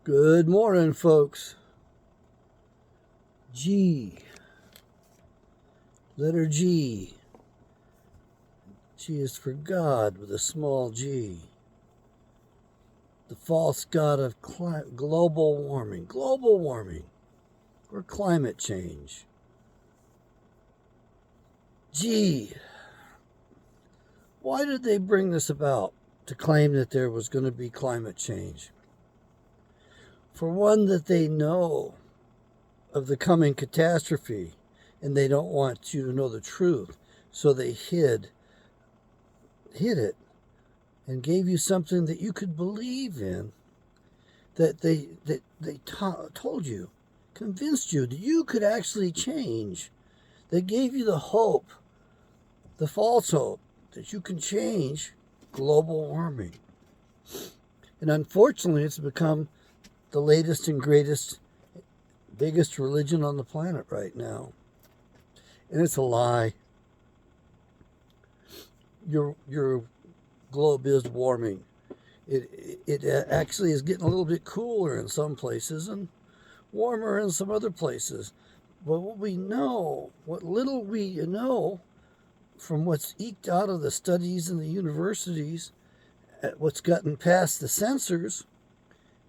Good morning, folks. G. Letter G. G is for God with a small g. The false god of global warming. Global warming. Or climate change. G. Why did they bring this about to claim that there was going to be climate change? For one, that they know of the coming catastrophe and they don't want you to know the truth. So they hid it and gave you something that you could believe in, that they told you, convinced you that you could actually change. They gave you the hope, the false hope, that you can change global warming. And unfortunately, it's become the latest and greatest, biggest religion on the planet right now. And it's a lie. Your globe is warming. It actually is getting a little bit cooler in some places and warmer in some other places. But what little we know from what's eked out of the studies in the universities, what's gotten past the sensors,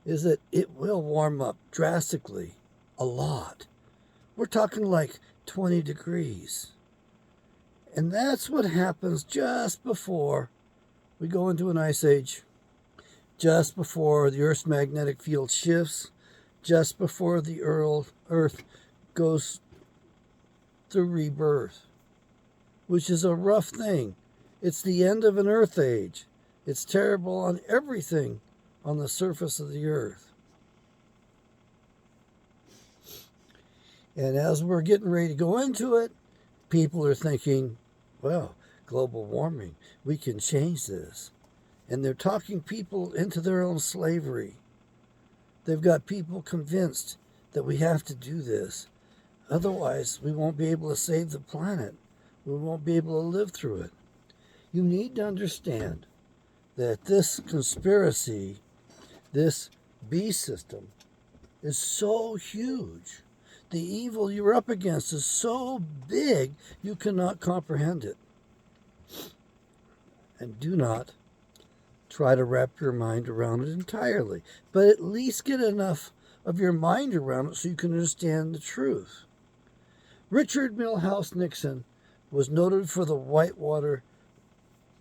is that it will warm up drastically, a lot. We're talking like 20 degrees. And that's what happens just before we go into an ice age, just before the Earth's magnetic field shifts, just before the Earth goes through rebirth, which is a rough thing. It's the end of an Earth age. It's terrible on everything on the surface of the Earth. And as we're getting ready to go into it, people are thinking, well, global warming, we can change this. And they're talking people into their own slavery. They've got people convinced that we have to do this. Otherwise, we won't be able to save the planet. We won't be able to live through it. You need to understand that this conspiracy, this beast system, is so huge. The evil you're up against is so big, you cannot comprehend it. And do not try to wrap your mind around it entirely, but at least get enough of your mind around it so you can understand the truth. Richard Milhous Nixon was noted for the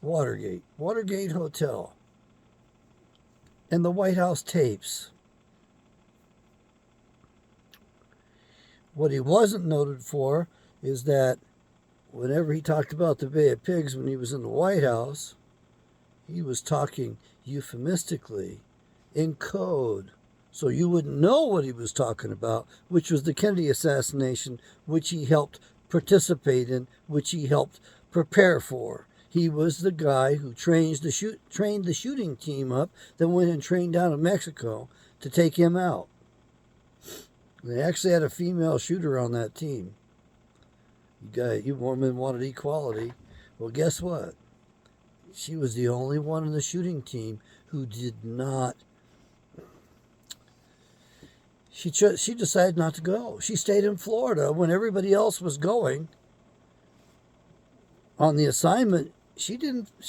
Watergate Hotel, and the White House tapes. What he wasn't noted for is that whenever he talked about the Bay of Pigs when he was in the White House, he was talking euphemistically in code. So you wouldn't know what he was talking about, which was the Kennedy assassination, which he helped participate in, which he helped prepare for. He was the guy who trained the shooting team up that went and trained down in Mexico to take him out. They actually had a female shooter on that team. You women wanted equality. Well, guess what? She was the only one in the shooting team who did not. She decided not to go. She stayed in Florida when everybody else was going on the assignment. She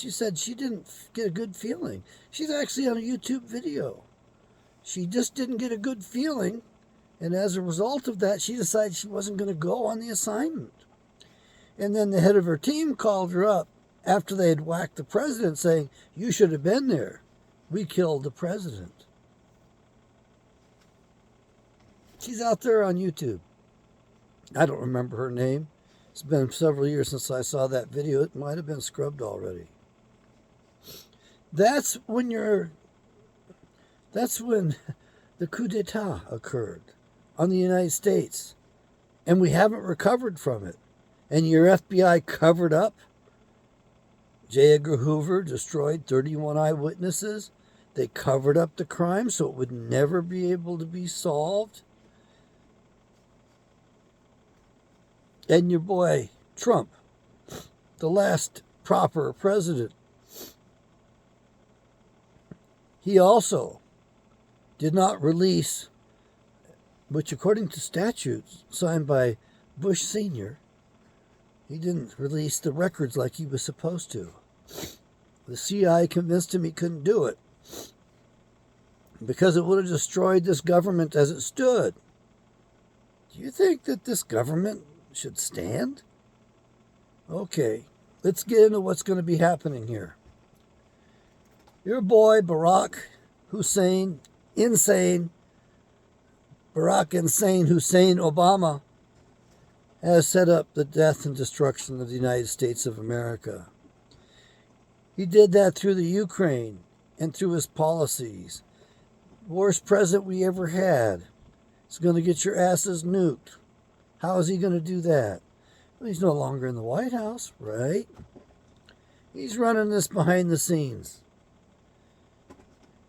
said she didn't get a good feeling. She's actually on a YouTube video. She just didn't get a good feeling. And as a result of that, she decided she wasn't going to go on the assignment. And then the head of her team called her up after they had whacked the president, saying, "You should have been there. We killed the president." She's out there on YouTube. I don't remember her name. It's been several years since I saw that video. It might have been scrubbed already. That's when the coup d'etat occurred on the United States, and we haven't recovered from it. And your FBI covered up. J. Edgar Hoover destroyed 31 eyewitnesses. They covered up the crime so it would never be able to be solved. And your boy, Trump, the last proper president, he also did not release, which according to statutes signed by Bush Sr., he didn't release the records like he was supposed to. The CIA convinced him he couldn't do it because it would have destroyed this government as it stood. Do you think that this government should stand? Okay, let's get into what's going to be happening here. Your boy Barack Hussein Insane Obama has set up the death and destruction of the United States of America. He did that through the Ukraine and through his policies. Worst president we ever had. He's going to get your asses nuked. How is he going to do that? Well, he's no longer in the White House, right? He's running this behind the scenes.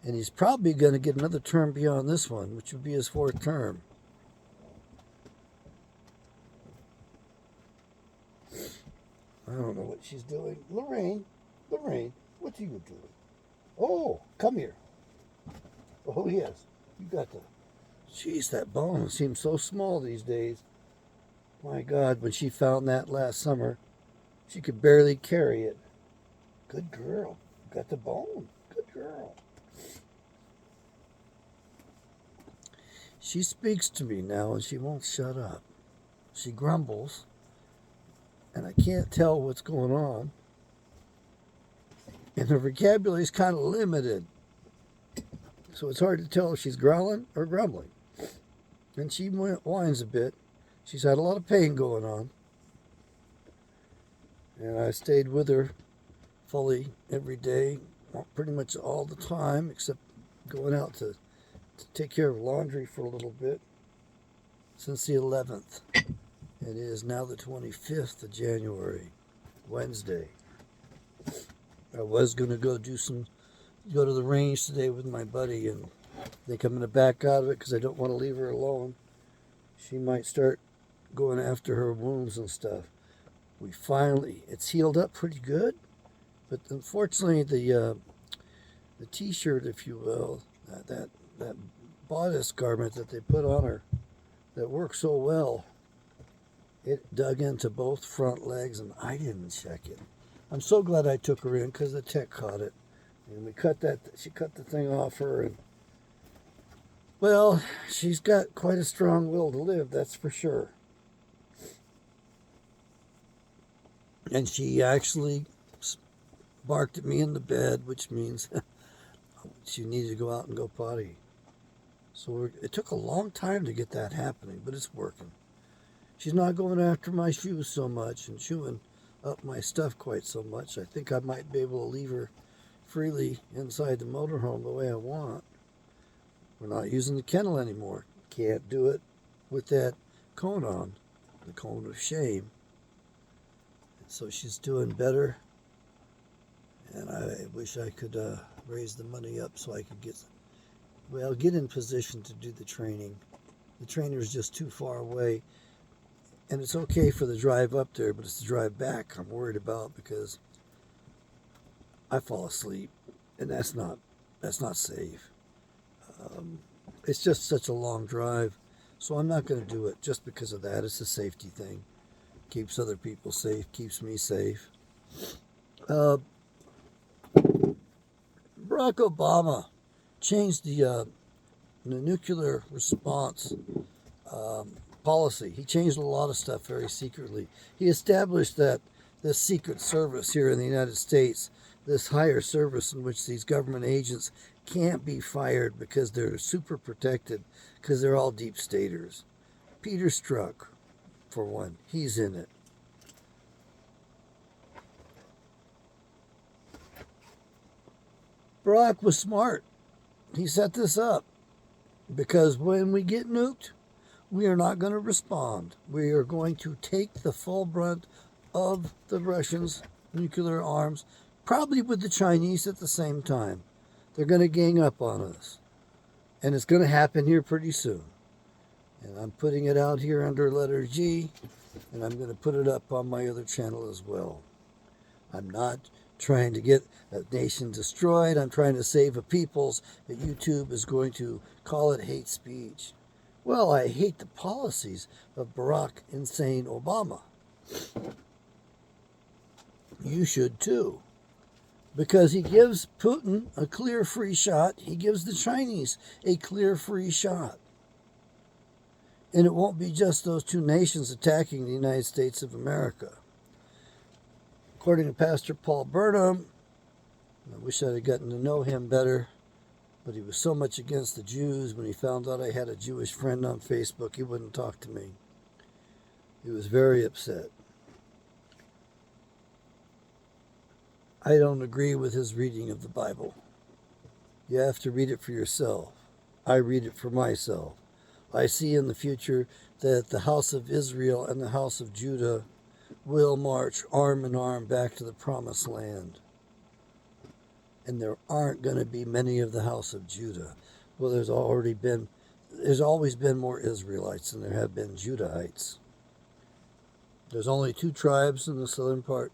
And he's probably going to get another term beyond this one, which would be his fourth term. I don't know what she's doing. Lorraine, what are you doing? Oh, come here. Oh, yes. You got the... Jeez, that bone seems so small these days. My God, when she found that last summer, she could barely carry it. Good girl. Got the bone. Good girl. She speaks to me now and she won't shut up. She grumbles, and I can't tell what's going on. And her vocabulary is kind of limited. So it's hard to tell if she's growling or grumbling. And she whines a bit. She's had a lot of pain going on. And I stayed with her fully every day, pretty much all the time, except going out to take care of laundry for a little bit, since the 11th. It is now the 25th of January, Wednesday. I was going to go to the range today with my buddy, and I think I'm going to back out of it because I don't want to leave her alone. She might start going after her wounds and stuff. It's healed up pretty good, but unfortunately the t-shirt, if you will, that bodice garment that they put on her that worked so well, it dug into both front legs, and I didn't check it. I'm so glad I took her in because the tech caught it, and she cut the thing off her, and well, she's got quite a strong will to live, that's for sure. And she actually barked at me in the bed, which means she needed to go out and go potty. So it took a long time to get that happening, but it's working. She's not going after my shoes so much and chewing up my stuff quite so much. I think I might be able to leave her freely inside the motorhome the way I want. We're not using the kennel anymore. Can't do it with that cone on, the cone of shame. So she's doing better, and I wish I could raise the money up so I could get in position to do the training. The trainer's just too far away, and it's okay for the drive up there, but it's the drive back I'm worried about because I fall asleep, and that's not safe. It's just such a long drive, so I'm not going to do it just because of that. It's a safety thing. Keeps other people safe, keeps me safe. Barack Obama changed the nuclear response policy. He changed a lot of stuff very secretly. He established that this secret service here in the United States, this higher service in which these government agents can't be fired because they're super protected, because they're all deep staters. Peter Strzok, for one, he's in it. Barack was smart. He set this up because when we get nuked, we are not going to respond. We are going to take the full brunt of the Russians' nuclear arms, probably with the Chinese at the same time. They're going to gang up on us. And it's going to happen here pretty soon. And I'm putting it out here under letter G, and I'm going to put it up on my other channel as well. I'm not trying to get a nation destroyed. I'm trying to save a peoples. But YouTube is going to call it hate speech. Well, I hate the policies of Barack Insane Obama. You should too. Because he gives Putin a clear free shot. He gives the Chinese a clear free shot. And it won't be just those two nations attacking the United States of America. According to Pastor Paul Burnham, I wish I'd have gotten to know him better, but he was so much against the Jews. When he found out I had a Jewish friend on Facebook, he wouldn't talk to me. He was very upset. I don't agree with his reading of the Bible. You have to read it for yourself. I read it for myself. I see in the future that the house of Israel and the house of Judah will march arm in arm back to the promised land. And there aren't going to be many of the house of Judah. Well, there's always been more Israelites than there have been Judahites. There's only 2 tribes in the southern part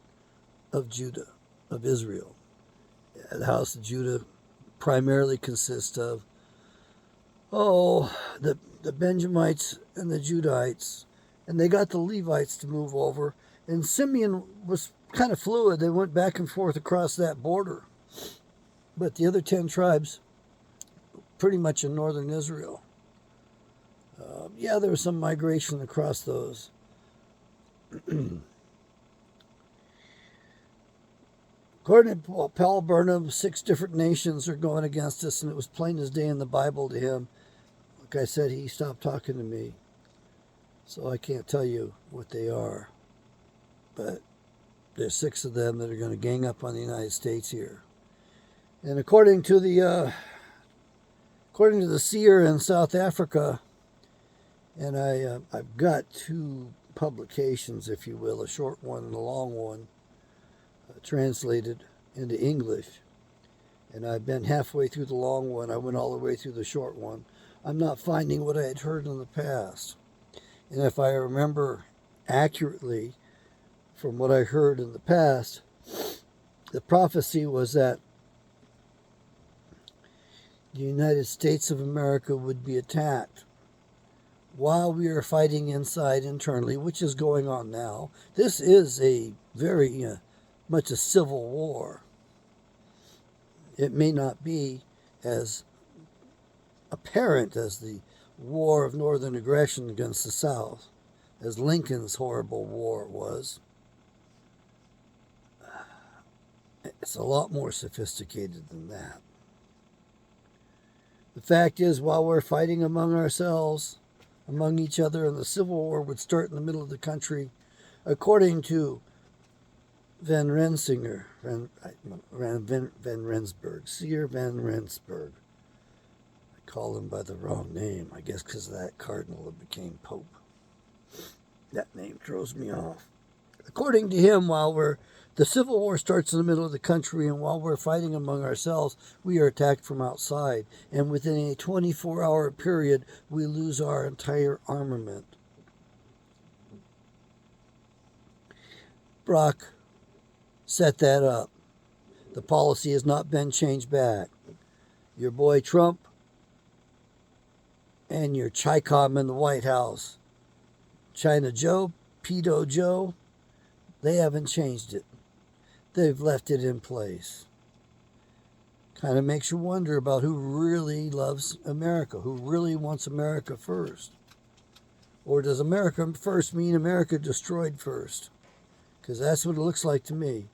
of Judah, of Israel. The house of Judah primarily consists of, the Benjamites and the Judahites. And they got the Levites to move over. And Simeon was kind of fluid. They went back and forth across that border. But the other 10 tribes, pretty much in northern Israel. There was some migration across those. According to Paul Burnham, 6 different nations are going against us, and it was plain as day in the Bible to him. Like I said, he stopped talking to me, so I can't tell you what they are. But there's 6 of them that are going to gang up on the United States here. And according to the seer in South Africa, and I've got 2 publications, if you will, a short one and a long one, translated into English. And I've been halfway through the long one. I went all the way through the short one. I'm not finding what I had heard in the past. And if I remember accurately from what I heard in the past, the prophecy was that the United States of America would be attacked while we are fighting inside internally, which is going on now. This is a very much a civil war. It may not be as apparent as the war of northern aggression against the South, as Lincoln's horrible war was. It's a lot more sophisticated than that. The fact is, while we're fighting among ourselves, among each other, and the Civil War would start in the middle of the country, according to Van Rensselaer, Van Rensburg, Seer Van Rensburg. I call him by the wrong name, I guess because of that cardinal that became Pope. That name throws me off. According to him, the Civil War starts in the middle of the country, and while we're fighting among ourselves, we are attacked from outside. And within a 24-hour period, we lose our entire armament. Brock set that up. The policy has not been changed back. Your boy Trump and your Chi-Com in the White House, China Joe, Pedo Joe, they haven't changed it. They've left it in place. Kind of makes you wonder about who really loves America, who really wants America first. Or does America first mean America destroyed first? Because that's what it looks like to me.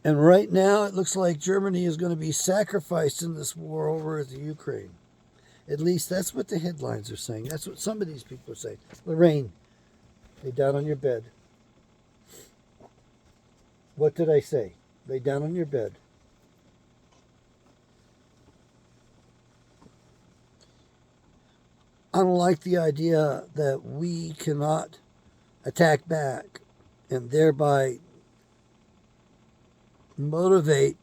And right now, it looks like Germany is going to be sacrificed in this war over the Ukraine. At least that's what the headlines are saying. That's what some of these people are saying. Lorraine, lay down on your bed. What did I say? Lay down on your bed. I don't like the idea that we cannot attack back and thereby motivate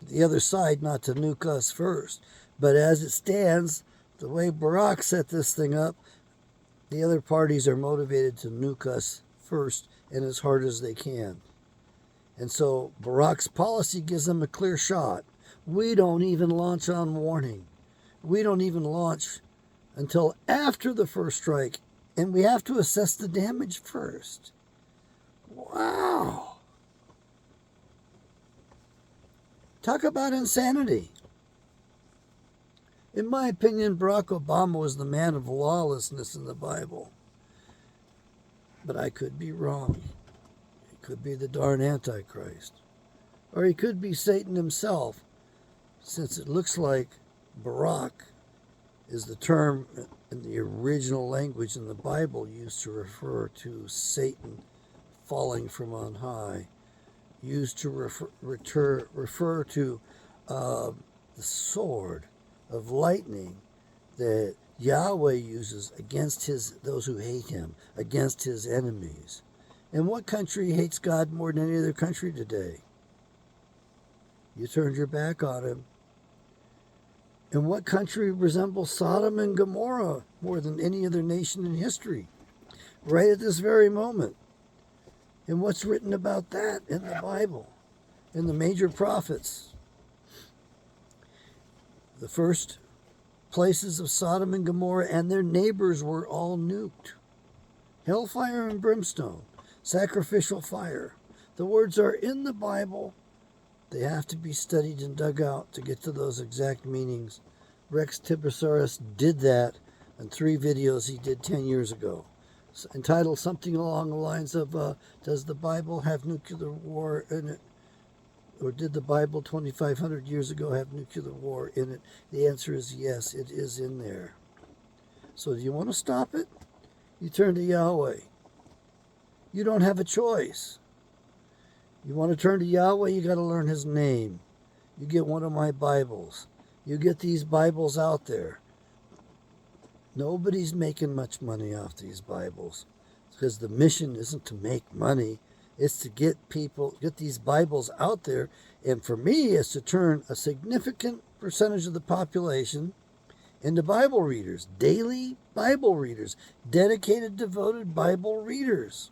the other side not to nuke us first. But as it stands, the way Barack set this thing up, the other parties are motivated to nuke us first and as hard as they can. And so Barack's policy gives them a clear shot. We don't even launch on warning. We don't even launch until after the first strike, and we have to assess the damage first. Wow. Talk about insanity. In my opinion, Barack Obama was the man of lawlessness in the Bible. But I could be wrong. He could be the darn Antichrist. Or he could be Satan himself, since it looks like Barack is the term in the original language in the Bible used to refer to Satan falling from on high, used to refer to the sword of lightning that Yahweh uses against those who hate him, against his enemies. And what country hates God more than any other country today? You turned your back on him. And what country resembles Sodom and Gomorrah more than any other nation in history? Right at this very moment. And what's written about that in the Bible, in the major prophets? The first places of Sodom and Gomorrah and their neighbors were all nuked. Hellfire and brimstone, sacrificial fire. The words are in the Bible. They have to be studied and dug out to get to those exact meanings. Rex Tibosaurus did that in 3 videos he did 10 years ago, entitled something along the lines of, does the Bible have nuclear war in it? Or did the Bible 2,500 years ago have nuclear war in it? The answer is yes, it is in there. So do you want to stop it? You turn to Yahweh. You don't have a choice. You want to turn to Yahweh, you got to learn his name. You get one of my Bibles. You get these Bibles out there. Nobody's making much money off these Bibles because the mission isn't to make money. It's to get these Bibles out there. And for me, it's to turn a significant percentage of the population into Bible readers, daily Bible readers, dedicated, devoted Bible readers.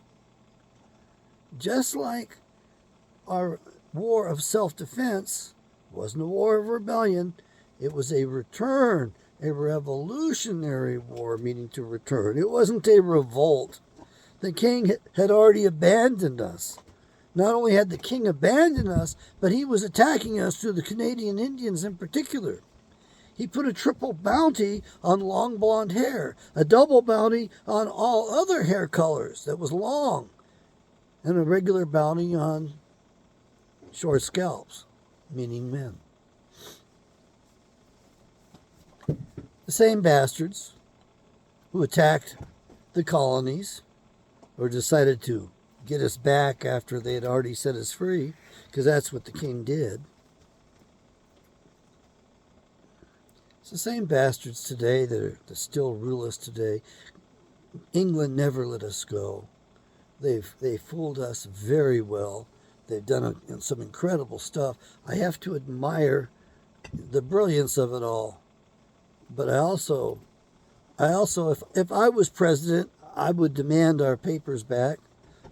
Just like our war of self-defense wasn't a war of rebellion, it was a return, a revolutionary war, meaning to return. It wasn't a revolt. The king had already abandoned us. Not only had the king abandoned us, but he was attacking us through the Canadian Indians in particular. He put a triple bounty on long blonde hair, a double bounty on all other hair colors that was long, and a regular bounty on short scalps, meaning men. The same bastards who attacked the colonies or decided to get us back after they had already set us free, because that's what the king did. It's the same bastards today that still rule us today. England never let us go. They fooled us very well. They've done some incredible stuff. I have to admire the brilliance of it all. But I also, if I was president, I would demand our papers back,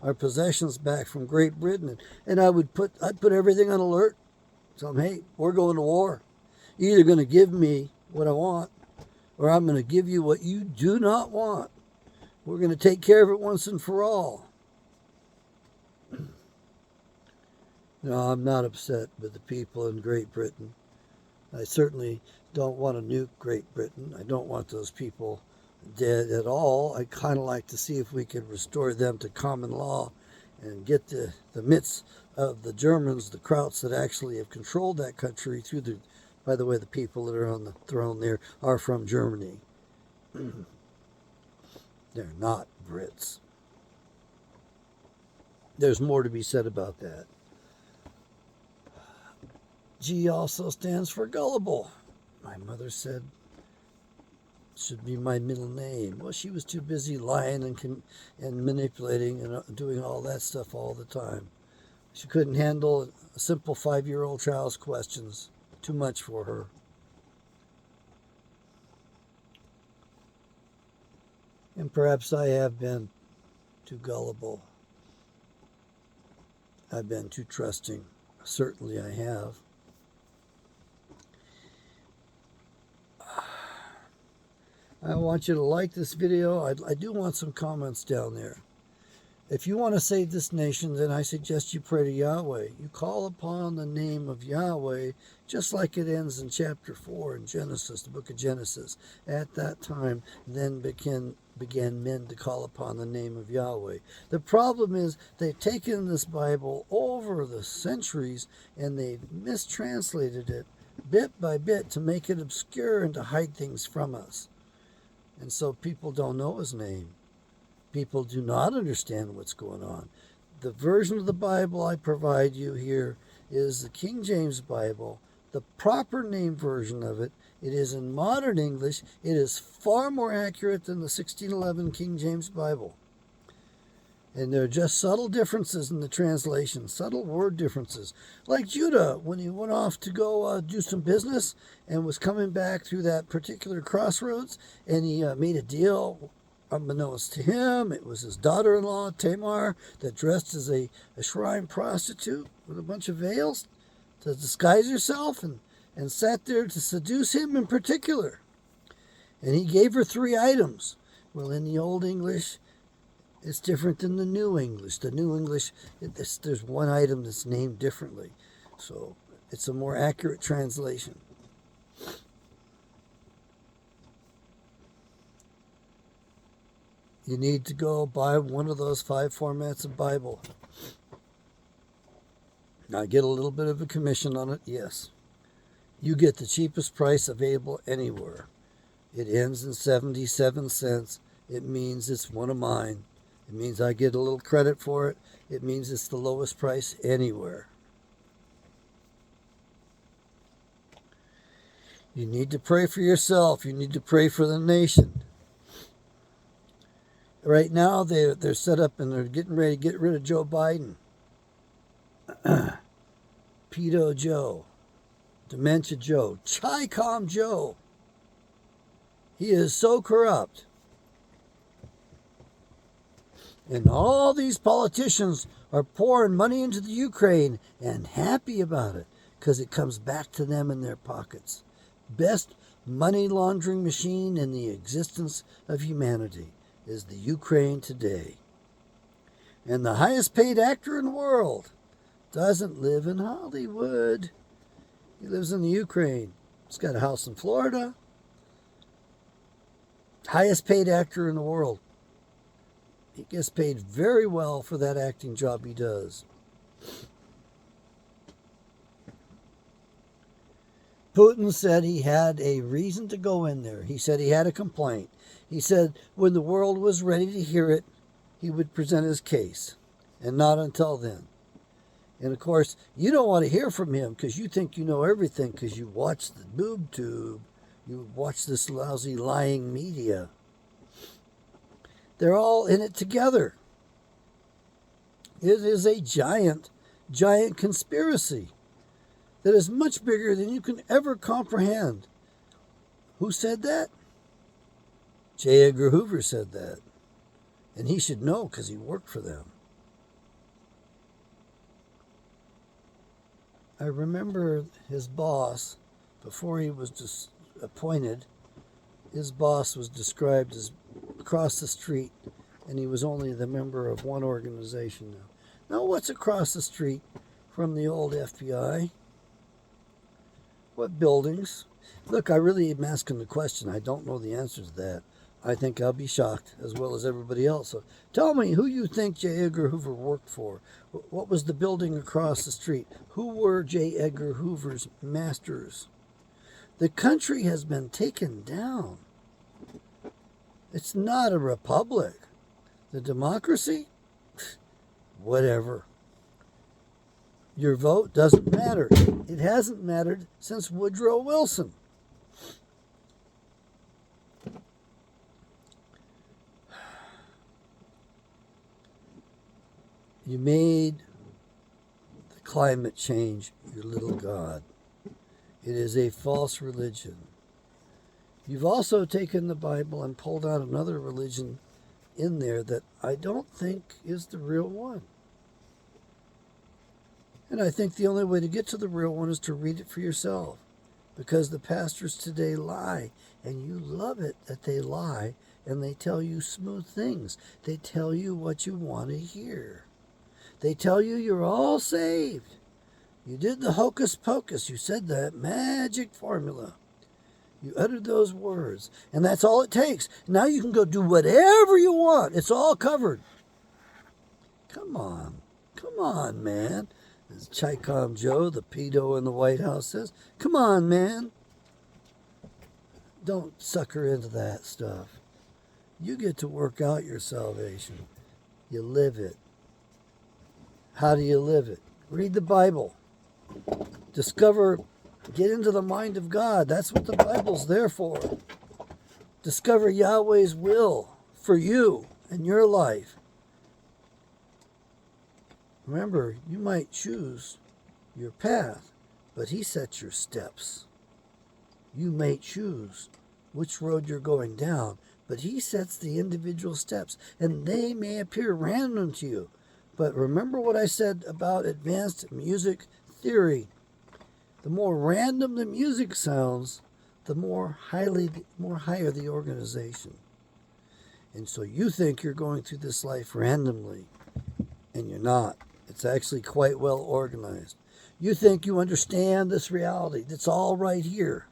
our possessions back from Great Britain, and I'd put everything on alert. Tell them, hey, we're going to war. You're either going to give me what I want, or I'm going to give you what you do not want. We're going to take care of it once and for all. No, I'm not upset with the people in Great Britain. I certainly don't want to nuke Great Britain. I don't want those people dead at all. I kind of like to see if we can restore them to common law and get the midst of the Germans, the Krauts that actually have controlled that country through the, by the way, the people that are on the throne there are from Germany. They're not Brits. There's more to be said about that. G also stands for gullible. My mother said should be my middle name. Well, she was too busy lying and manipulating and doing all that stuff all the time. She couldn't handle a simple 5-year-old child's questions. Too much for her. And perhaps I have been too gullible. I've been too trusting. Certainly I have. I want you to like this video. I do want some comments down there. If you want to save this nation, then I suggest you pray to Yahweh. You call upon the name of Yahweh, just like it ends in chapter 4 in Genesis, the book of Genesis. At that time, then began men to call upon the name of Yahweh. The problem is they've taken this Bible over the centuries and they've mistranslated it bit by bit to make it obscure and to hide things from us. And so people don't know his name. People do not understand what's going on. The version of the Bible I provide you here is the King James Bible, the proper name version of it. It is in modern English. It is far more accurate than the 1611 King James Bible. And there are just subtle differences in the translation, subtle word differences. Like Judah, when he went off to go do some business and was coming back through that particular crossroads, and he made a deal. Unbeknownst to him, it was his daughter-in-law, Tamar, that dressed as a shrine prostitute with a bunch of veils to disguise herself and sat there to seduce him in particular. And he gave her 3 items. Well, in the Old English, it's different than the New English. The New English, there's 1 item that's named differently. So it's a more accurate translation. You need to go buy one of those 5 formats of Bible. Now, I get a little bit of a commission on it, yes. You get the cheapest price available anywhere. It ends in 77 cents. It means it's one of mine. It means I get a little credit for it. It means it's the lowest price anywhere. You need to pray for yourself. You need to pray for the nation. Right now, they're set up and they're getting ready to get rid of Joe Biden. Pedo Joe. Dementia Joe. Chi-Com Joe. He is so corrupt. And all these politicians are pouring money into the Ukraine and happy about it because it comes back to them in their pockets. Best money laundering machine in the existence of humanity is the Ukraine today. And the highest paid actor in the world doesn't live in Hollywood. He lives in the Ukraine. He's got a house in Florida. Highest paid actor in the world. He gets paid very well for that acting job he does. Putin said he had a reason to go in there. He said he had a complaint. He said when the world was ready to hear it, he would present his case, and not until then. And of course, you don't want to hear from him because you think you know everything because you watch the boob tube. You watch this lousy lying media. They're all in it together. It is a giant, giant conspiracy that is much bigger than you can ever comprehend. Who said that? J. Edgar Hoover said that. And he should know because he worked for them. I remember his boss, before he was appointed, his boss was described as across the street, and he was only the member of one organization now. Now, what's across the street from the old FBI? What buildings? Look, I really am asking the question. I don't know the answer to that. I think I'll be shocked, as well as everybody else. So tell me who you think J. Edgar Hoover worked for. What was the building across the street? Who were J. Edgar Hoover's masters? The country has been taken down. It's not a republic. The democracy? Whatever. Your vote doesn't matter. It hasn't mattered since Woodrow Wilson. You made the climate change your little god. It is a false religion. You've also taken the Bible and pulled out another religion in there that I don't think is the real one. And I think the only way to get to the real one is to read it for yourself. Because the pastors today lie, and you love it that they lie, and they tell you smooth things. They tell you what you want to hear. They tell you you're all saved. You did the hocus pocus. You said that magic formula. You uttered those words, and that's all it takes. Now you can go do whatever you want. It's all covered. Come on, man. As Chi-Com Joe, the pedo in the White House, says, come on, man. Don't sucker into that stuff. You get to work out your salvation. You live it. How do you live it? Read the Bible. Discover, get into the mind of God. That's what the Bible's there for. Discover Yahweh's will for you and your life. Remember, you might choose your path, but He sets your steps. You may choose which road you're going down, but He sets the individual steps, and they may appear random to you. But remember what I said about advanced music theory. The more random the music sounds, the more higher the organization. And so you think you're going through this life randomly, and you're not. It's actually quite well organized. You think you understand this reality. It's all right here.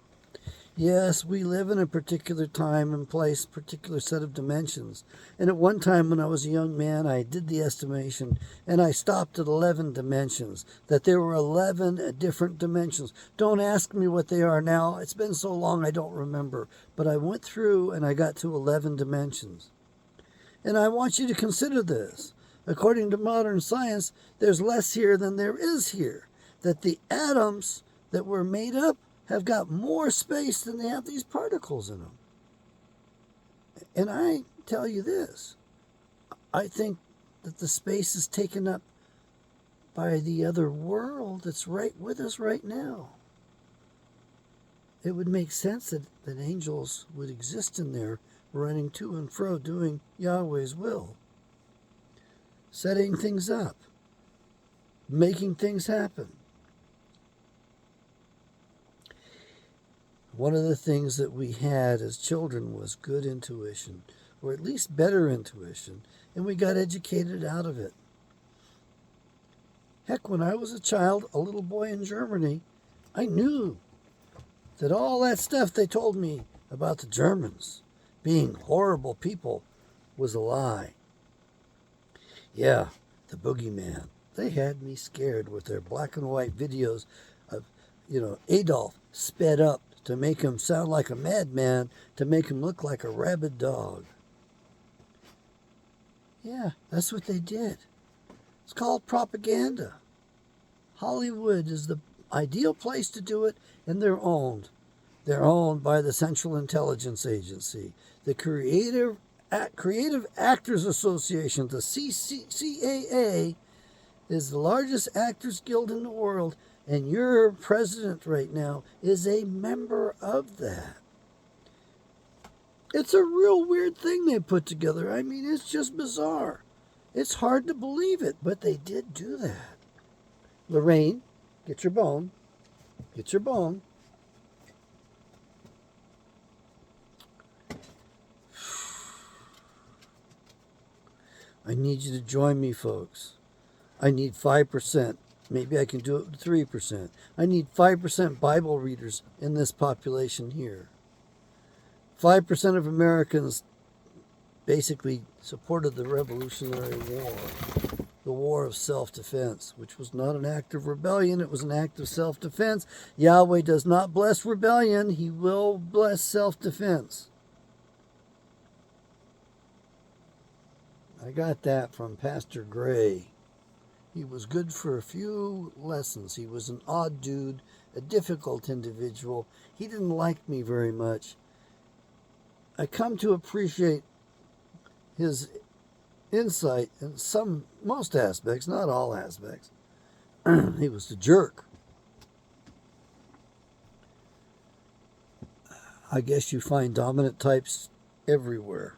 Yes, we live in a particular time and place, particular set of dimensions. And at one time when I was a young man, I did the estimation, and I stopped at 11 dimensions, that there were 11 different dimensions. Don't ask me what they are now. It's been so long I don't remember. But I went through and I got to 11 dimensions. And I want you to consider this. According to modern science, there's less here than there is here. That the atoms that were made up have got more space than they have these particles in them. And I tell you this, I think that the space is taken up by the other world that's right with us right now. It would make sense that angels would exist in there, running to and fro, doing Yahweh's will, setting things up, making things happen. One of the things that we had as children was good intuition, or at least better intuition, and we got educated out of it. Heck, when I was a child, a little boy in Germany, I knew that all that stuff they told me about the Germans being horrible people was a lie. Yeah, the boogeyman. They had me scared with their black and white videos of, Adolf sped up to make him sound like a madman, to make him look like a rabid dog. Yeah, that's what they did. It's called propaganda. Hollywood is the ideal place to do it, and they're owned. They're owned by the Central Intelligence Agency, the Creative Actors Association, the CAA, is the largest actors guild in the world, and your president right now is a member of that. It's a real weird thing they put together. I mean, it's just bizarre. It's hard to believe it, but they did do that. Lorraine, get your bone. Get your bone. I need you to join me, folks. I need 5%. Maybe I can do it with 3%. I need 5% Bible readers in this population here. 5% of Americans basically supported the Revolutionary War, the war of self-defense, which was not an act of rebellion. It was an act of self-defense. Yahweh does not bless rebellion. He will bless self-defense. I got that from Pastor Gray. He was good for a few lessons. He was an odd dude, a difficult individual. He didn't like me very much. I come to appreciate his insight in most aspects, not all aspects. He was a jerk. I guess you find dominant types everywhere,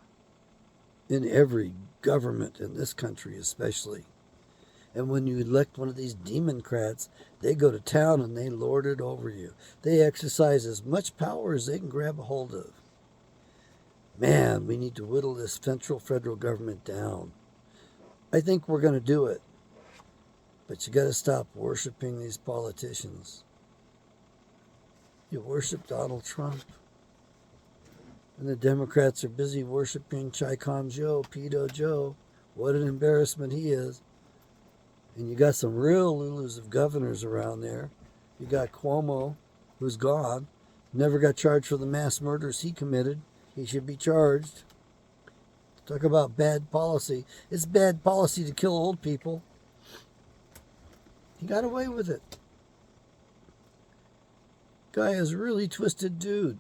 in every government in this country especially. And when you elect one of these democrats, they go to town and they lord it over you. They exercise as much power as they can grab a hold of. Man, we need to whittle this central federal government down. I think we're going to do it. But you got to stop worshiping these politicians. You worship Donald Trump. And the Democrats are busy worshiping Chi-Com Joe, Pedo Joe. What an embarrassment he is. And you got some real Lulus of governors around there. You got Cuomo, who's gone. Never got charged for the mass murders he committed. He should be charged. Talk about bad policy. It's bad policy to kill old people. He got away with it. Guy is a really twisted dude.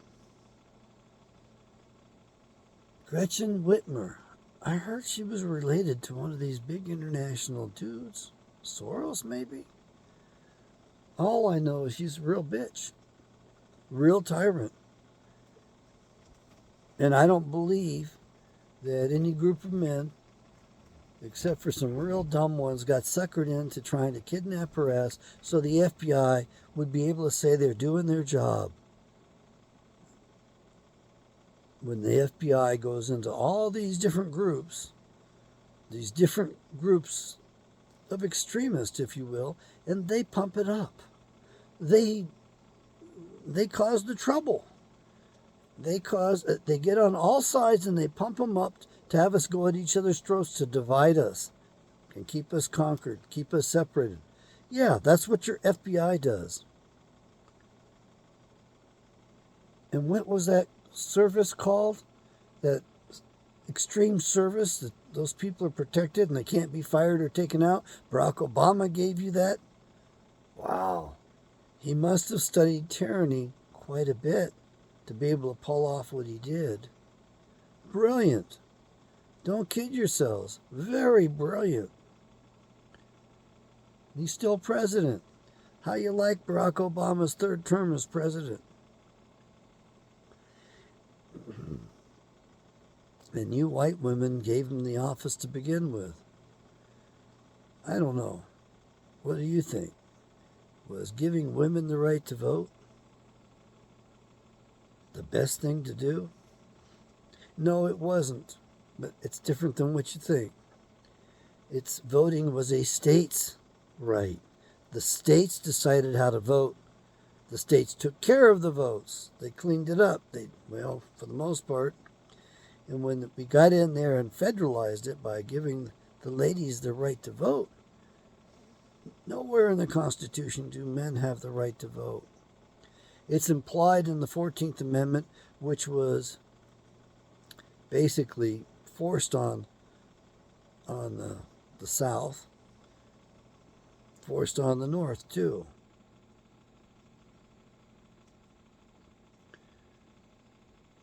Gretchen Whitmer. I heard she was related to one of these big international dudes. Soros, maybe? All I know is she's a real bitch. Real tyrant. And I don't believe that any group of men, except for some real dumb ones, got suckered into trying to kidnap her ass so the FBI would be able to say they're doing their job. When the FBI goes into all these different groups of extremists, if you will, and they pump it up. They cause the trouble. They get on all sides and they pump them up to have us go at each other's throats, to divide us and keep us conquered, keep us separated. Yeah, that's what your FBI does. And what was that service called? That extreme service that those people are protected and they can't be fired or taken out? Barack Obama gave you that? Wow. He must have studied tyranny quite a bit to be able to pull off what he did. Brilliant. Don't kid yourselves. Very brilliant. He's still president. How you like Barack Obama's third term as president? And you white women gave him the office to begin with. I don't know. What do you think? Was giving women the right to vote the best thing to do? No, it wasn't. But it's different than what you think. Voting was a state's right. The states decided how to vote. The states took care of the votes. They cleaned it up. For the most part. And when we got in there and federalized it by giving the ladies the right to vote, nowhere in the Constitution do men have the right to vote. It's implied in the 14th Amendment, which was basically forced on the South, forced on the North too.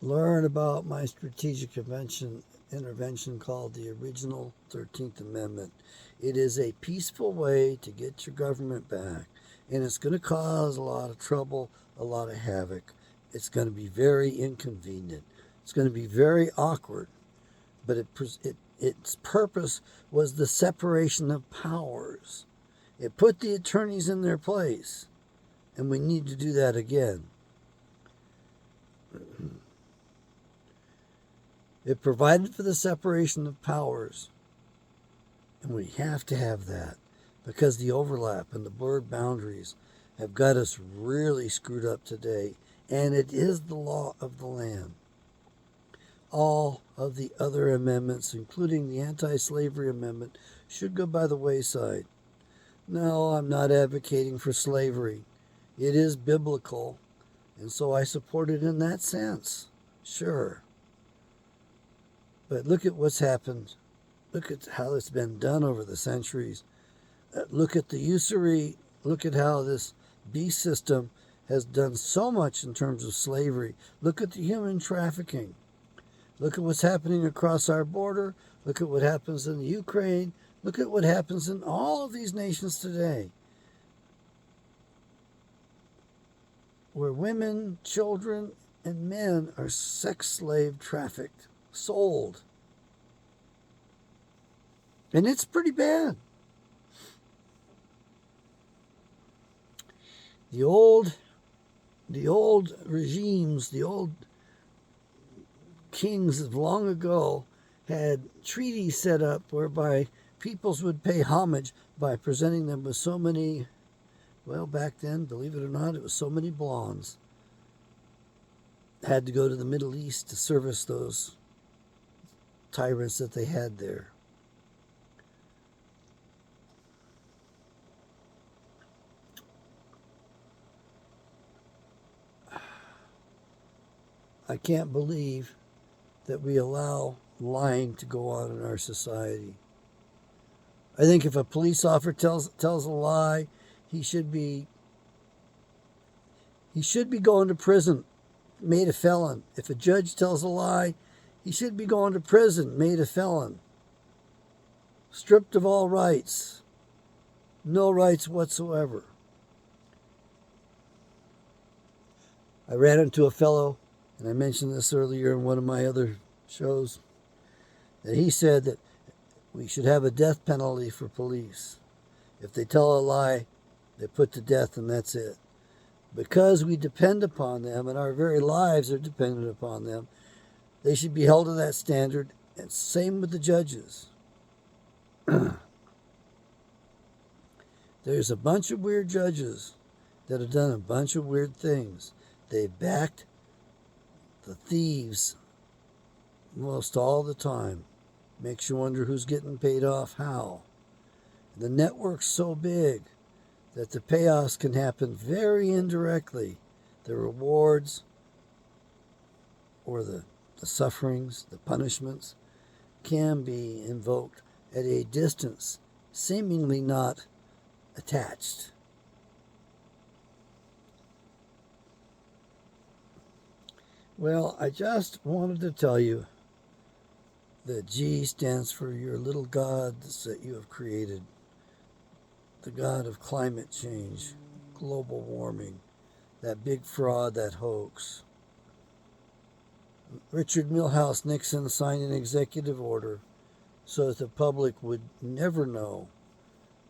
Learn about my strategic intervention called the original 13th Amendment. It is a peaceful way to get your government back, and it's going to cause a lot of trouble, a lot of havoc. It's going to be very inconvenient. It's going to be very awkward, but its purpose was the separation of powers. It put the attorneys in their place, and we need to do that again. It provided for the separation of powers, and we have to have that because the overlap and the blurred boundaries have got us really screwed up today, and it is the law of the land. All of the other amendments, including the anti-slavery amendment, should go by the wayside. No, I'm not advocating for slavery. It is biblical, and so I support it in that sense. Sure. But look at what's happened. Look at how it's been done over the centuries. Look at the usury. Look at how this beast system has done so much in terms of slavery. Look at the human trafficking. Look at what's happening across our border. Look at what happens in the Ukraine. Look at what happens in all of these nations today, where women, children, and men are sex slave trafficked, sold. And it's pretty bad. The old regimes, the old kings of long ago had treaties set up whereby peoples would pay homage by presenting them with so many, well, back then, believe it or not, it was so many blondes. Had to go to the Middle East to service those tyrants that they had there. I can't believe that we allow lying to go on in our society. I think if a police officer tells a lie, he should be going to prison, made a felon. If a judge tells a lie, he should be going to prison, made a felon. Stripped of all rights. No rights whatsoever. I ran into a fellow, and I mentioned this earlier in one of my other shows, that he said that we should have a death penalty for police. If they tell a lie, they're put to death and that's it. Because we depend upon them and our very lives are dependent upon them, they should be held to that standard. And same with the judges. There's a bunch of weird judges that have done a bunch of weird things. They backed the thieves most all the time. Makes you wonder who's getting paid off how. The network's so big that the payoffs can happen very indirectly. The rewards or the sufferings, the punishments, can be invoked at a distance, seemingly not attached. Well, I just wanted to tell you that G stands for your little gods that you have created. The god of climate change, global warming, that big fraud, that hoax. Richard Milhous Nixon signed an executive order so that the public would never know.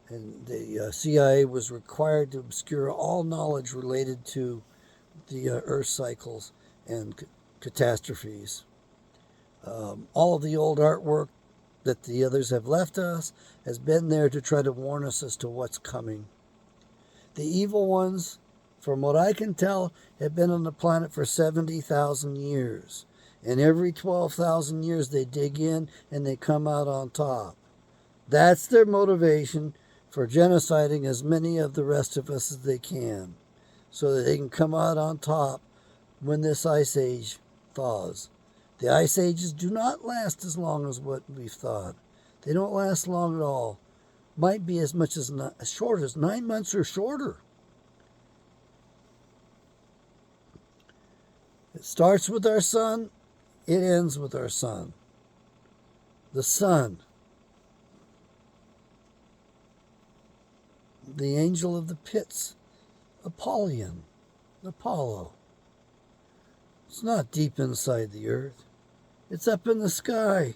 And the CIA was required to obscure all knowledge related to the Earth cycles and catastrophes. All of the old artwork that the others have left us has been there to try to warn us as to what's coming. The evil ones, from what I can tell, have been on the planet for 70,000 years. And every 12,000 years they dig in and they come out on top. That's their motivation for genociding as many of the rest of us as they can, so that they can come out on top when this ice age thaws. The ice ages do not last as long as what we've thought. They don't last long at all. Might be as much as short as 9 months or shorter. It starts with our sun. It ends with our sun. The sun. The angel of the pits. Apollyon. Apollo. It's not deep inside the earth. It's up in the sky.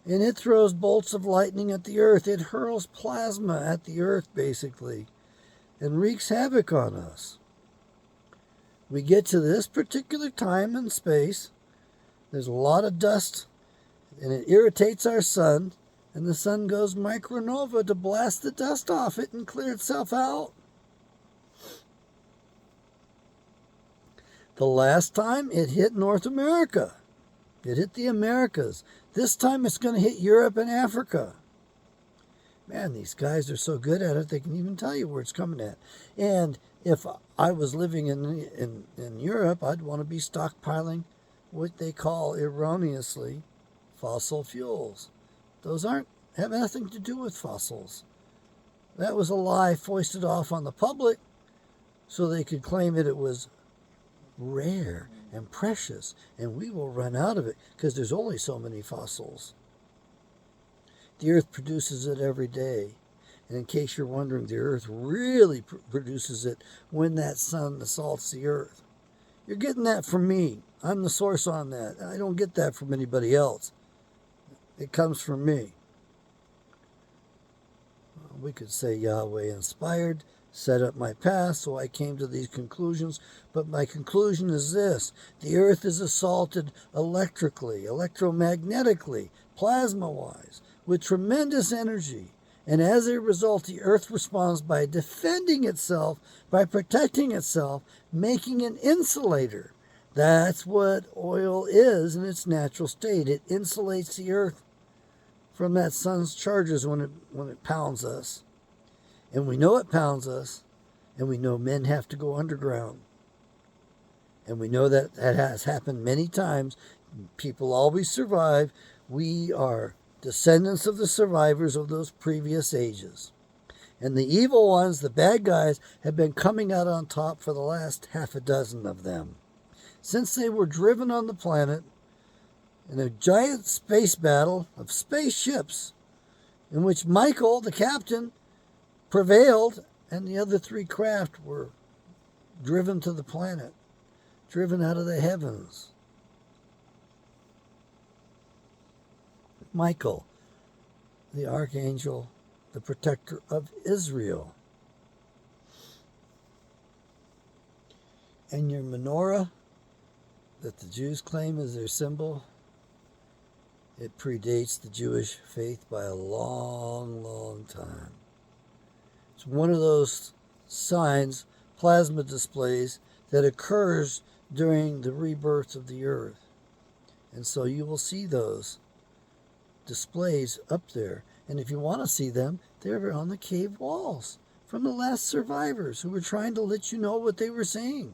And it throws bolts of lightning at the earth. It hurls plasma at the earth, basically, and wreaks havoc on us. We get to this particular time and space. There's a lot of dust, and it irritates our sun, and the sun goes micronova to blast the dust off it and clear itself out. The last time it hit North America. It hit the Americas. This time it's going to hit Europe and Africa. Man, these guys are so good at it, they can even tell you where it's coming at. And if I was living in Europe, I'd want to be stockpiling what they call erroneously fossil fuels. Those have nothing to do with fossils. That was a lie foisted off on the public so they could claim that it was rare and precious, and we will run out of it because there's only so many fossils. The earth produces it every day. And in case you're wondering, the earth really produces it when that sun assaults the earth. You're getting that from me. I'm the source on that. I don't get that from anybody else. It comes from me. We could say Yahweh inspired, set up my path, so I came to these conclusions. But my conclusion is this: the earth is assaulted electrically, electromagnetically, plasma-wise, with tremendous energy. And as a result, the earth responds by defending itself, by protecting itself, making an insulator. That's what oil is in its natural state. It insulates the earth from that sun's charges when it pounds us. And we know it pounds us, and we know men have to go underground. And we know that has happened many times. People always survive. We are descendants of the survivors of those previous ages. And the evil ones, the bad guys, have been coming out on top for the last half a dozen of them. Since they were driven on the planet in a giant space battle of spaceships, in which Michael, the captain, prevailed, and the other three craft were driven to the planet, driven out of the heavens. Michael, the archangel, the protector of Israel. And your menorah that the Jews claim is their symbol, it predates the Jewish faith by a long, long time. It's one of those signs, plasma displays, that occurs during the rebirth of the earth. And so you will see those displays up there. And if you want to see them, they're on the cave walls from the last survivors who were trying to let you know what they were seeing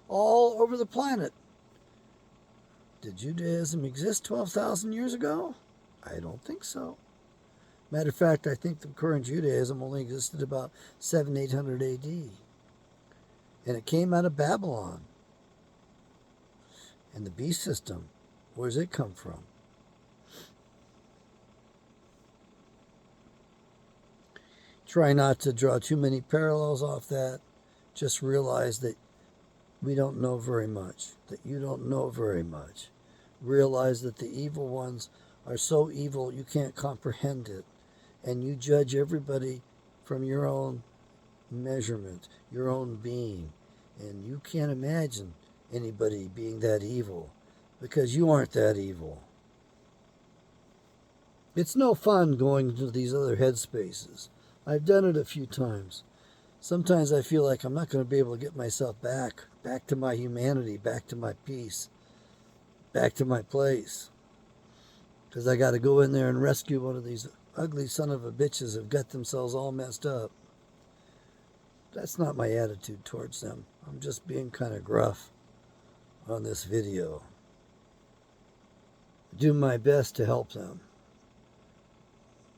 all over the planet. Did Judaism exist 12,000 years ago? I don't think so. Matter of fact, I think the current Judaism only existed about 700-800 AD. And it came out of Babylon. And the beast system, where does it come from? Try not to draw too many parallels off that. Just realize that we don't know very much, that you don't know very much. Realize that the evil ones are so evil you can't comprehend it. And you judge everybody from your own measurement, your own being. And you can't imagine anybody being that evil, because you aren't that evil. It's no fun going into these other headspaces. I've done it a few times. Sometimes I feel like I'm not going to be able to get myself back to my humanity, back to my peace, back to my place. Because I got to go in there and rescue one of these ugly son of a bitches who've got themselves all messed up. That's not my attitude towards them. I'm just being kind of gruff on this video. I do my best to help them.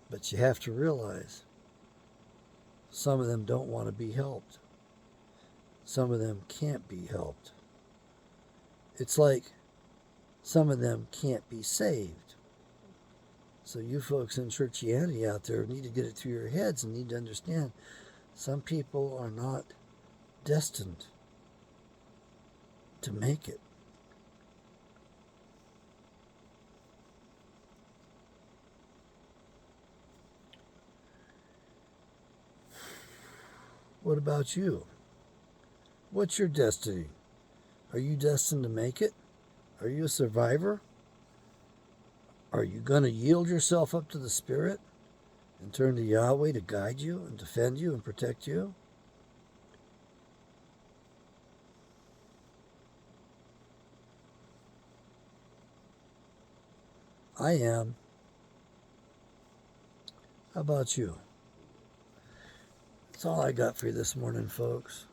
But you have to realize some of them don't want to be helped. Some of them can't be helped. It's like some of them can't be saved. So you folks in churchianity out there need to get it through your heads and need to understand some people are not destined to make it. What about you? What's your destiny? Are you destined to make it? Are you a survivor? Are you going to yield yourself up to the Spirit and turn to Yahweh to guide you and defend you and protect you? I am. How about you? That's all I got for you this morning, folks.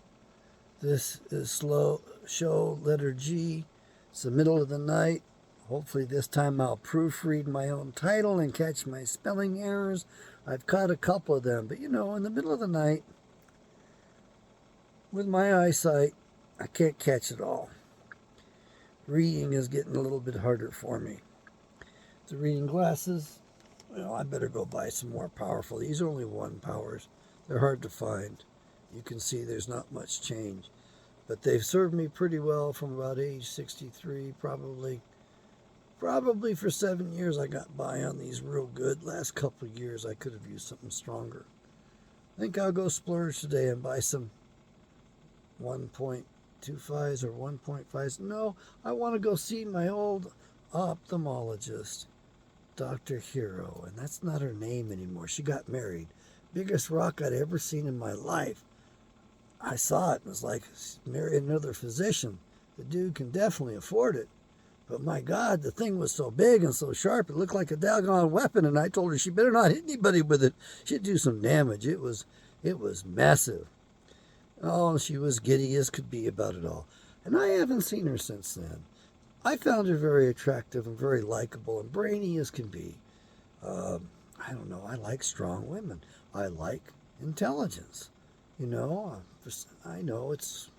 This is Slow Show, letter G. It's the middle of the night. Hopefully this time I'll proofread my own title and catch my spelling errors. I've caught a couple of them, but in the middle of the night, with my eyesight, I can't catch it all. Reading is getting a little bit harder for me. The reading glasses, I better go buy some more powerful. These are only 1 powers. They're hard to find. You can see there's not much change. But they've served me pretty well from about age 63, probably for 7 years I got by on these real good. Last couple of years I could have used something stronger. I think I'll go splurge today and buy some 1.25s or 1.5s. No, I want to go see my old ophthalmologist, Dr. Hero, and that's not her name anymore. She got married. Biggest rock I'd ever seen in my life. I saw it and was like, marry another physician. The dude can definitely afford it. But my God, the thing was so big and so sharp, it looked like a daggone weapon. And I told her she better not hit anybody with it. She'd do some damage. It was massive. Oh, she was giddy as could be about it all. And I haven't seen her since then. I found her very attractive and very likable and brainy as can be. I don't know. I like strong women. I like intelligence. You know, I know it's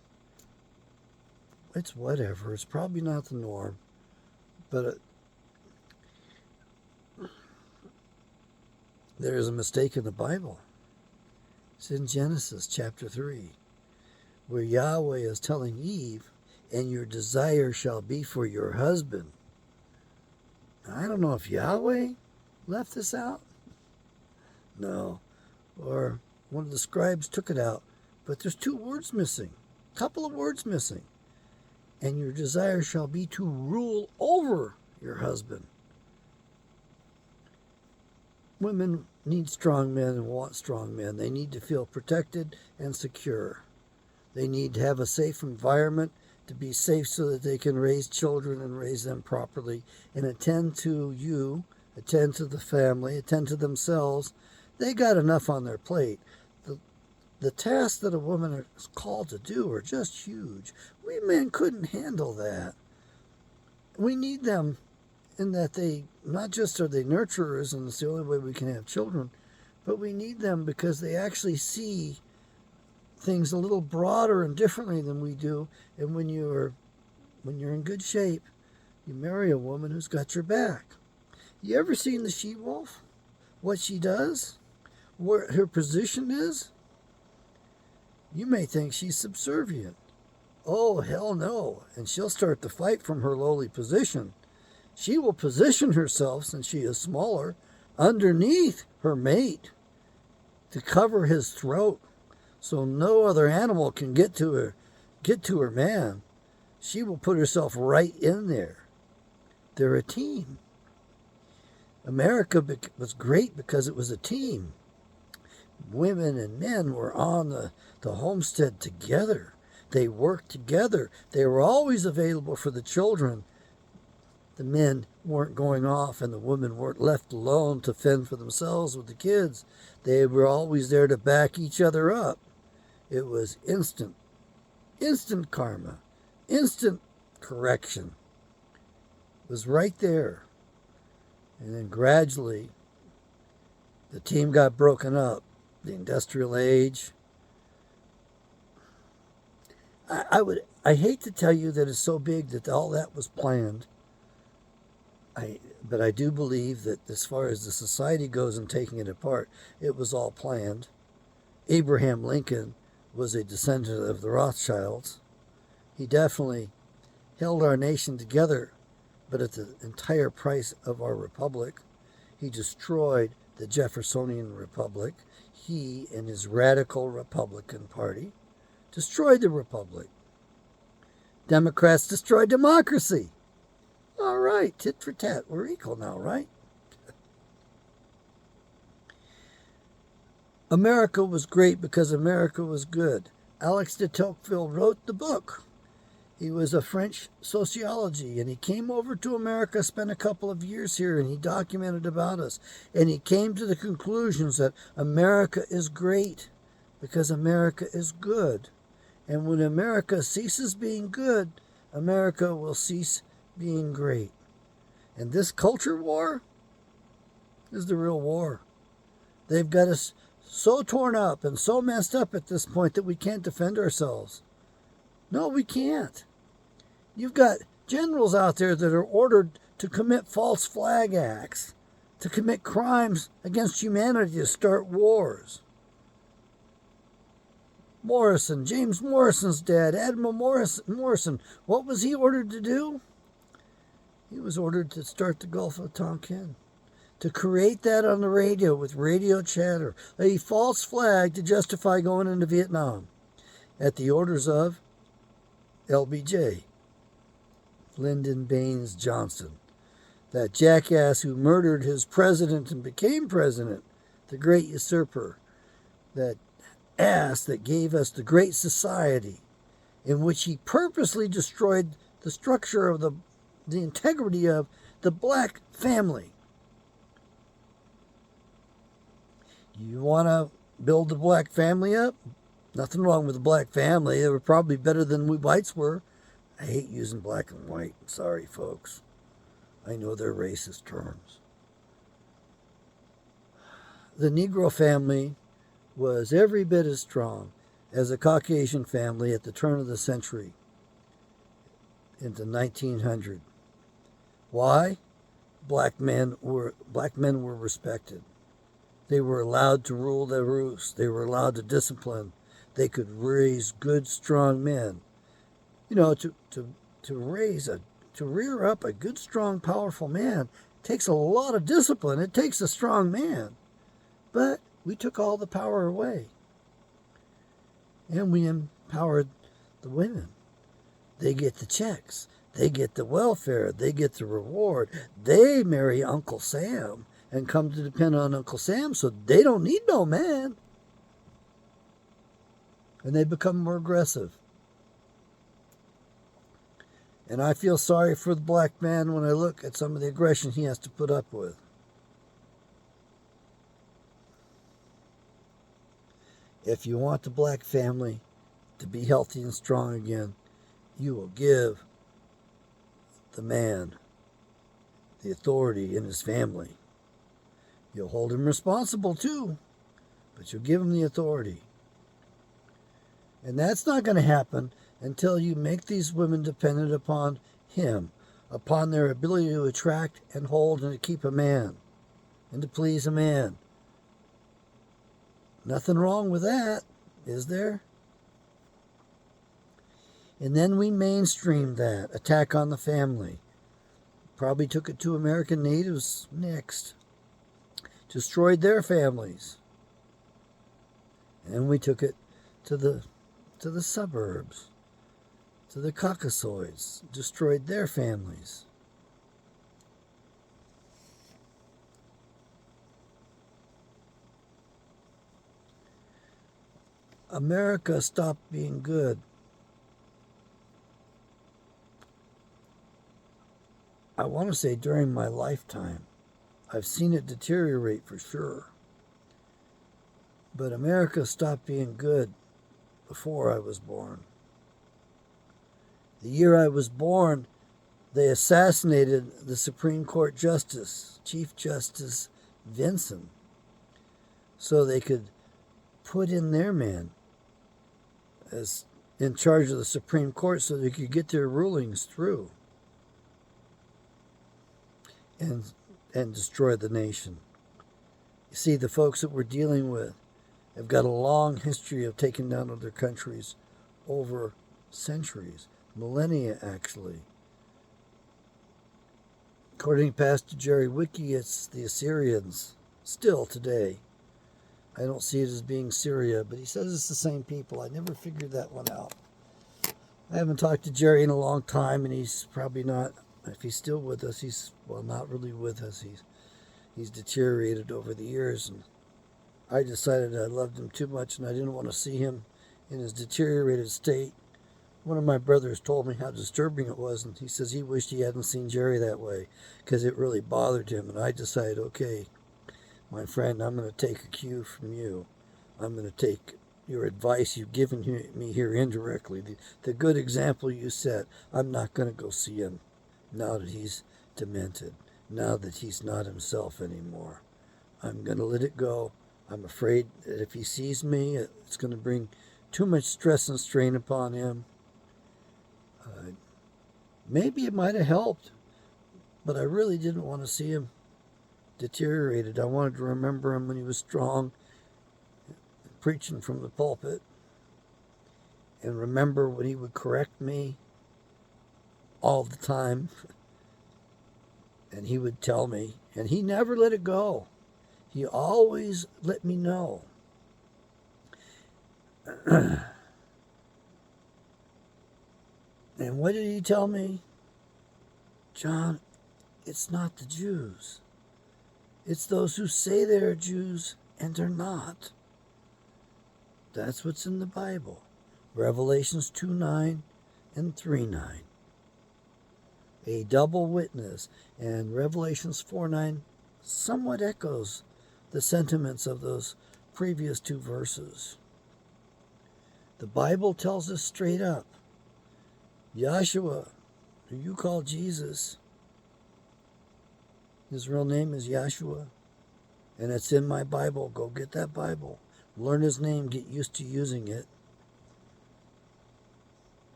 whatever. It's probably not the norm, but there is a mistake in the Bible. It's in Genesis chapter 3, where Yahweh is telling Eve, and your desire shall be for your husband. Now, I don't know if Yahweh left this out. No. Or one of the scribes took it out. But there's 2 words missing. A couple of words missing. And your desire shall be to rule over your husband. Women need strong men and want strong men. They need to feel protected and secure. They need to have a safe environment to be safe so that they can raise children and raise them properly and attend to you, attend to the family, attend to themselves. They got enough on their plate. The tasks that a woman is called to do are just huge. We men couldn't handle that. We need them in that they, not just are they nurturers and it's the only way we can have children, but we need them because they actually see things a little broader and differently than we do. And when you're in good shape, you marry a woman who's got your back. You ever seen the she-wolf? What she does? Where her position is? You may think she's subservient. Oh, hell no. And she'll start the fight from her lowly position. She will position herself, since she is smaller, underneath her mate to cover his throat so no other animal can get to her man. She will put herself right in there. They're a team. America was great because it was a team. Women and men were on the homestead together. They worked together. They were always available for the children. The men weren't going off and the women weren't left alone to fend for themselves with the kids. They were always there to back each other up. It was instant karma, instant correction. It was right there. And then gradually, the team got broken up. The industrial age. I hate to tell you that it's so big that all that was planned. But I do believe that as far as the society goes and taking it apart, it was all planned. Abraham Lincoln was a descendant of the Rothschilds. He definitely held our nation together, but at the entire price of our republic. He destroyed the Jeffersonian Republic. He and his radical Republican Party destroyed the republic. Democrats destroyed democracy. All right, tit for tat. We're equal now, right? America was great because America was good. Alex de Tocqueville wrote the book. He was a French sociology, and he came over to America, spent a couple of years here, and he documented about us. And he came to the conclusions that America is great because America is good. And when America ceases being good, America will cease being great. And this culture war is the real war. They've got us so torn up and so messed up at this point that we can't defend ourselves. No, we can't. You've got generals out there that are ordered to commit false flag acts, to commit crimes against humanity, to start wars. Morrison, James Morrison's dad, Admiral Morrison, what was he ordered to do? He was ordered to start the Gulf of Tonkin, to create that on the radio with radio chatter, a false flag to justify going into Vietnam at the orders of LBJ, Lyndon Baines Johnson, that jackass who murdered his president and became president, the great usurper, that ass that gave us the great society in which he purposely destroyed the structure of the integrity of the black family. You want to build the black family up? Nothing wrong with the black family. They were probably better than we whites were. I hate using black and white. Sorry, folks. I know they're racist terms. The Negro family was every bit as strong as a Caucasian family at the turn of the century into 1900. Why? Black men were respected. They were allowed to rule their roost. They were allowed to discipline. They could raise good, strong men. You know, to rear up a good, strong, powerful man takes a lot of discipline. It takes a strong man. But we took all the power away. And we empowered the women. They get the checks. They get the welfare. They get the reward. They marry Uncle Sam and come to depend on Uncle Sam, so they don't need no man. And they become more aggressive. And I feel sorry for the black man when I look at some of the aggression he has to put up with. If you want the black family to be healthy and strong again, you will give the man the authority in his family. You'll hold him responsible too, but you'll give him the authority. And that's not going to happen until you make these women dependent upon him, upon their ability to attract and hold and to keep a man and to please a man. Nothing wrong with that, is there? And then we mainstreamed that attack on the family. Probably took it to American natives next. Destroyed their families. And we took it to the suburbs, to the Caucasoids, destroyed their families. America stopped being good. I want to say during my lifetime. I've seen it deteriorate for sure. But America stopped being good before I was born. The year I was born, they assassinated the Supreme Court Justice, Chief Justice Vinson, so they could put in their man as in charge of the Supreme Court so they could get their rulings through and destroy the nation. You see, the folks that we're dealing with have got a long history of taking down other countries over centuries, millennia actually. According to Pastor Jerry Wiki, it's the Assyrians still today. I don't see it as being Syria, but he says it's the same people. I never figured that one out. I haven't talked to Jerry in a long time, and he's probably not, if he's still with us, he's, well, not really with us. He's deteriorated over the years, and I decided I loved him too much, and I didn't want to see him in his deteriorated state. One of my brothers told me how disturbing it was, and he says he wished he hadn't seen Jerry that way, because it really bothered him, and I decided, okay, my friend, I'm going to take a cue from you. I'm going to take your advice you've given me here indirectly, the good example you set. I'm not going to go see him now that he's demented, now that he's not himself anymore. I'm going to let it go. I'm afraid that if he sees me, it's going to bring too much stress and strain upon him. Maybe it might have helped, but I really didn't want to see him deteriorated. I wanted to remember him when he was strong, preaching from the pulpit, and remember when he would correct me all the time, and he would tell me, And he never let it go. He always let me know. And what did he tell me? John, it's not the Jews. It's those who say they're Jews and they're not. That's what's in the Bible. Revelations 2:9 and 3:9. A double witness. And Revelations 4:9 somewhat echoes the sentiments of those previous two verses. The Bible tells us straight up, Yahshua, who you call Jesus, his real name is Yahshua, and it's in my Bible. Go get that Bible. Learn his name, get used to using it.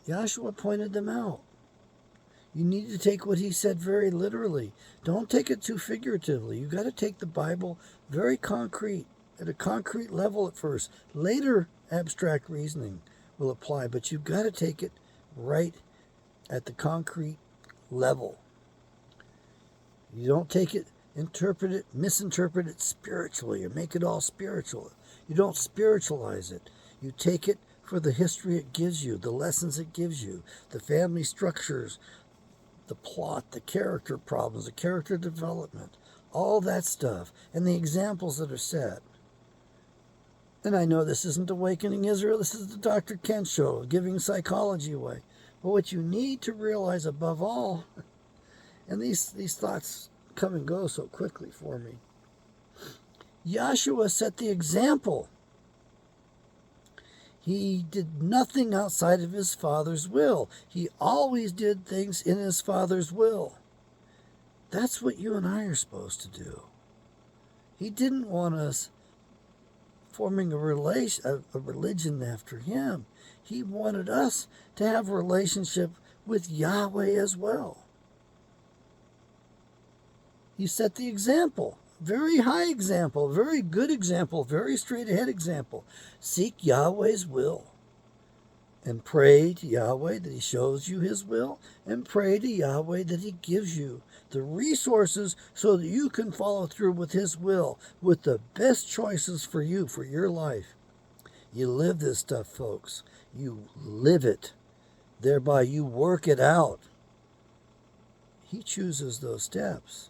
Yahshua pointed them out. You need to take what he said very literally. Don't take it too figuratively. You got to take the Bible very concrete, at a concrete level at first. Later, abstract reasoning will apply, but you've got to take it right at the concrete level. You don't take it, interpret it, misinterpret it spiritually, or make it all spiritual. You don't spiritualize it. You take it for the history it gives you, the lessons it gives you, the family structures, the plot, the character problems, the character development, all that stuff, and the examples that are set. And I know this isn't Awakening Israel, this is the Dr. Ken show, giving psychology away. But what you need to realize above all, and these thoughts come and go so quickly for me, Yahshua set the example. He did nothing outside of his Father's will. He always did things in his Father's will. That's what you and I are supposed to do. He didn't want us forming a religion after him. He wanted us to have a relationship with Yahweh as well. He set the example. Very high example, very good example, very straight ahead example. Seek Yahweh's will and pray to Yahweh that he shows you his will, and pray to Yahweh that he gives you the resources so that you can follow through with his will, with the best choices for you, for your life. You live this stuff, folks. You live it. Thereby you work it out. He chooses those steps.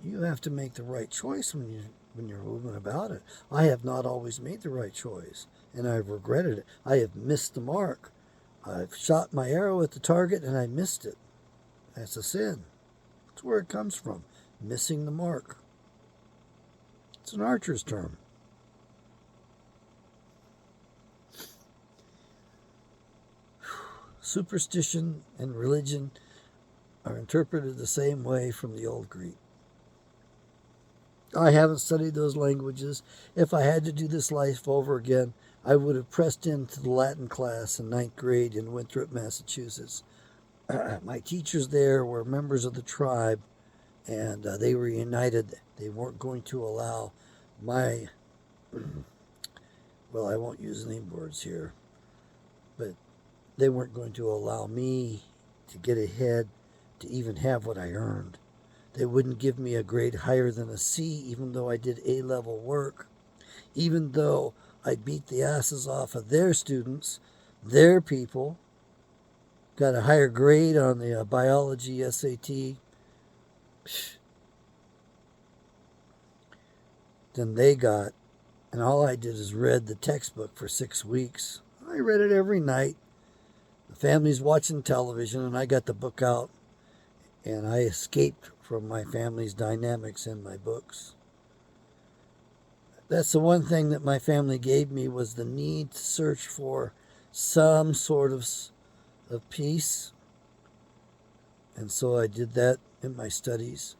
You have to make the right choice when you're moving about it. I have not always made the right choice, and I've regretted it. I have missed the mark. I've shot my arrow at the target, and I missed it. That's a sin. That's where it comes from, missing the mark. It's an archer's term. Superstition and religion are interpreted the same way from the Old Greek. I haven't studied those languages. If I had to do this life over again, I would have pressed into the Latin class in 9th grade in Winthrop, Massachusetts. My teachers there were members of the tribe, and they were united. They weren't going to allow my, well, I won't use name words here, but they weren't going to allow me to get ahead, to even have what I earned. They wouldn't give me a grade higher than a C, even though I did A-level work, even though I beat the asses off of their students, their people, got a higher grade on the biology SAT than they got. And all I did is read the textbook for 6 weeks. I read it every night. The family's watching television, and I got the book out, and I escaped from my family's dynamics in my books. That's the one thing that my family gave me, was the need to search for some sort of peace. And so I did that in my studies.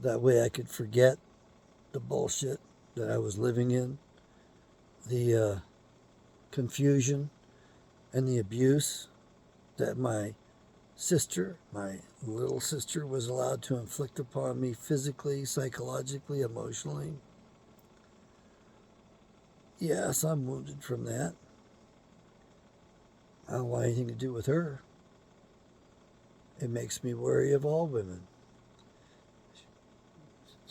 That way I could forget the bullshit that I was living in, the confusion and the abuse that my little sister, was allowed to inflict upon me physically, psychologically, emotionally. Yes, I'm wounded from that. I don't want anything to do with her. It makes me wary of all women.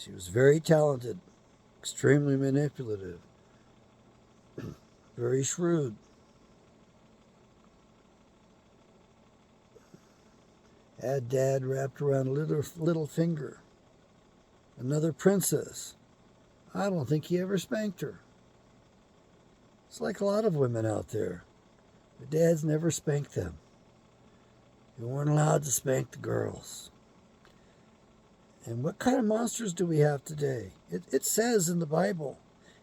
She was very talented, extremely manipulative, very shrewd. Had dad wrapped around a little finger. Another princess. I don't think he ever spanked her. It's like a lot of women out there. The dads never spanked them. You weren't allowed to spank the girls. And what kind of monsters do we have today? It says in the Bible,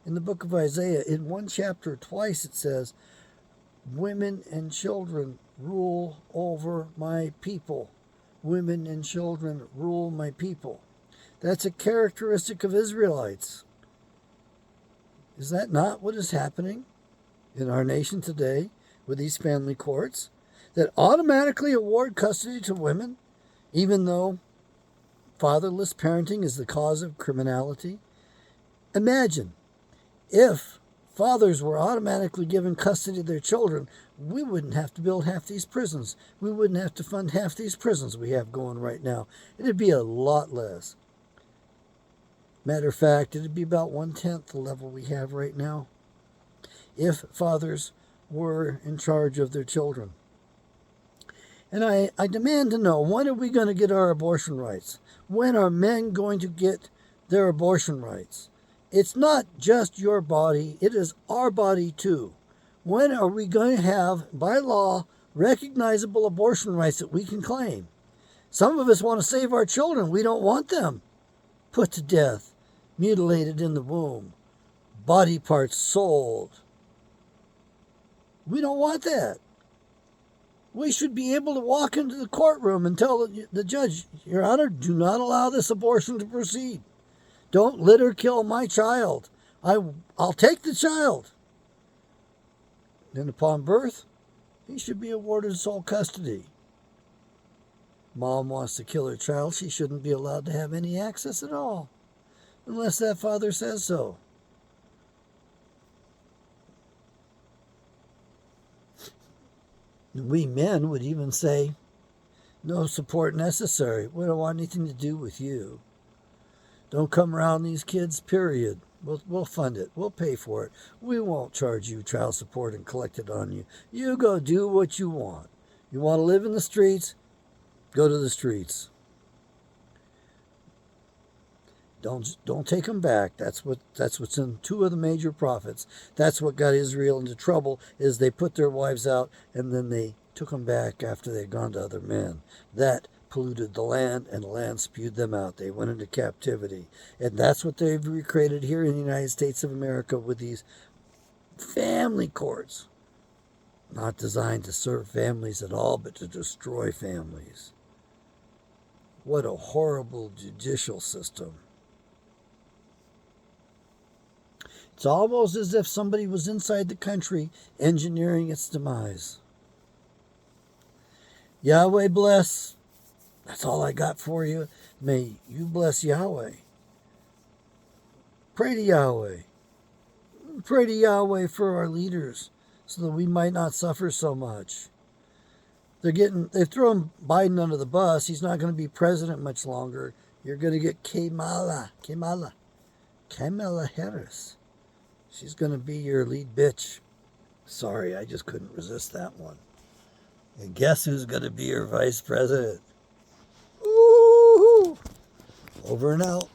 in the book of Isaiah, in one chapter, twice it says, women and children rule over my people. Women and children rule my people. That's a characteristic of Israelites. Is that not what is happening in our nation today with these family courts that automatically award custody to women, even though fatherless parenting is the cause of criminality? Imagine if fathers were automatically given custody of their children, we wouldn't have to build half these prisons. We wouldn't have to fund half these prisons we have going right now. It'd be a lot less. Matter of fact, it'd be about 1/10 the level we have right now if fathers were in charge of their children. And I demand to know, when are we going to get our abortion rights? When are men going to get their abortion rights? It's not just your body, it is our body too. When are we going to have, by law, recognizable abortion rights that we can claim? Some of us want to save our children. We don't want them put to death, mutilated in the womb, body parts sold. We don't want that. We should be able to walk into the courtroom and tell the judge, Your Honor, do not allow this abortion to proceed. Don't let her kill my child. I'll take the child. Then upon birth, he should be awarded sole custody. Mom wants to kill her child, she shouldn't be allowed to have any access at all, unless that father says so. We men would even say, no support necessary. We don't want anything to do with you. Don't come around these kids, period. We'll fund it. We'll pay for it. We won't charge you child support and collect it on you. You go do what you want. You want to live in the streets? Go to the streets. Don't take them back. That's what's in two of the major prophets. That's what got Israel into trouble, is they put their wives out and then they took them back after they'd gone to other men. That polluted the land, and the land spewed them out. They went into captivity. And that's what they've recreated here in the United States of America with these family courts. Not designed to serve families at all, but to destroy families. What a horrible judicial system. It's almost as if somebody was inside the country engineering its demise. Yahweh bless. That's all I got for you. May you bless Yahweh. Pray to Yahweh. Pray to Yahweh for our leaders so that we might not suffer so much. They've thrown Biden under the bus. He's not going to be president much longer. You're going to get Kamala Harris. She's going to be your lead bitch. Sorry, I just couldn't resist that one. And guess who's going to be your vice president? Ooh! Over and out.